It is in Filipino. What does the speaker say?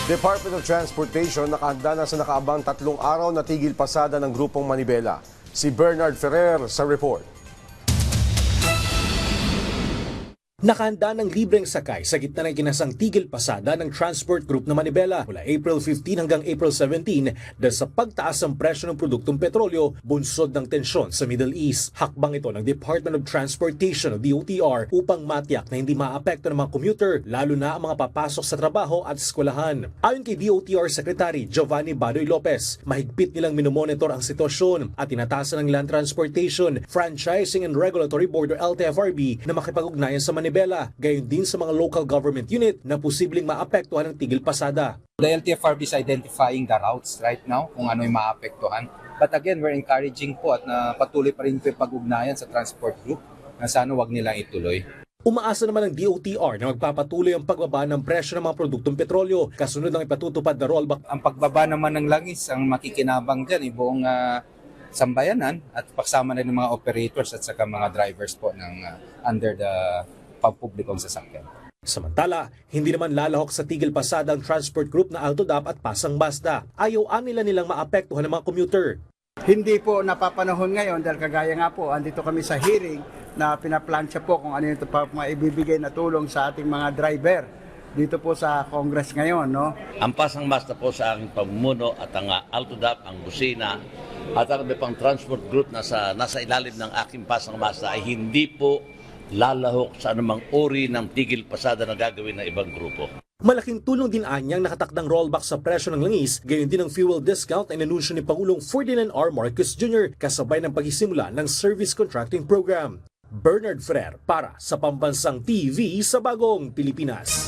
Department of Transportation nakahanda na sa nakaabang 3 araw na tigil pasada ng grupong Manibela. Si Bernard Ferrer sa report. Nakahanda ng libreng sakay sa gitna ng kinasang tigil pasada ng transport group na Manibela mula April 15 hanggang April 17 dahil sa pagtaas ng presyo ng produktong petrolyo bunsod ng tensyon sa Middle East. Hakbang ito ng Department of Transportation o DOTR upang matiyak na hindi maapekto ng mga commuter lalo na ang mga papasok sa trabaho at eskwelahan. Ayon kay DOTR Secretary Giovanni Badoy Lopez, mahigpit nilang minomonitor ang sitwasyon at tinatasan ng Land Transportation, Franchising and Regulatory Board o LTFRB na makipag-ugnayan sa Manibela. Gayon din sa mga local government unit na posibleng maapektuhan ng tigil pasada. The LTFRB is identifying the routes right now kung ano yung maapektuhan. But again, we're encouraging po at patuloy pa rin po yung pag-ugnayan sa transport group na sana wag nilang ituloy. Umaasa naman ng DOTR na magpapatuloy ang pagbaba ng presyo ng mga produktong petrolyo kasunod ng ipatutupad na rollback. Ang pagbaba naman ng langis, ang makikinabang dyan, buong sambayanan at pagsama na ng mga operators at saka mga drivers po ng under the pampublikong sasakyan. Samantala, hindi naman lalahok sa tigil pasada ang transport group na Altodap at Pasang Mazda. Ayaw nilang maapektuhan ng mga commuter. Hindi po napapanahon ngayon dahil kagaya nga po, andito kami sa hearing na pinaplansya po kung ano yung maibibigay na tulong sa ating mga driver dito po sa Congress ngayon. No? Ang Pasang Mazda po sa aking pamumuno at ang Altodap, ang Busina at ang pang transport group na nasa ilalim ng aking Pasang Mazda ay hindi po lalahok sa anumang uri ng tigil pasada na gagawin ng ibang grupo. Malaking tulong din anyang nakatakdang rollback sa presyo ng langis, gayon din ang fuel discount na inanunsyo ni Pangulong Ferdinand R. Marcos Jr. kasabay ng pagsisimula ng service contracting program. Bernard Ferrer para sa Pambansang TV sa Bagong Pilipinas.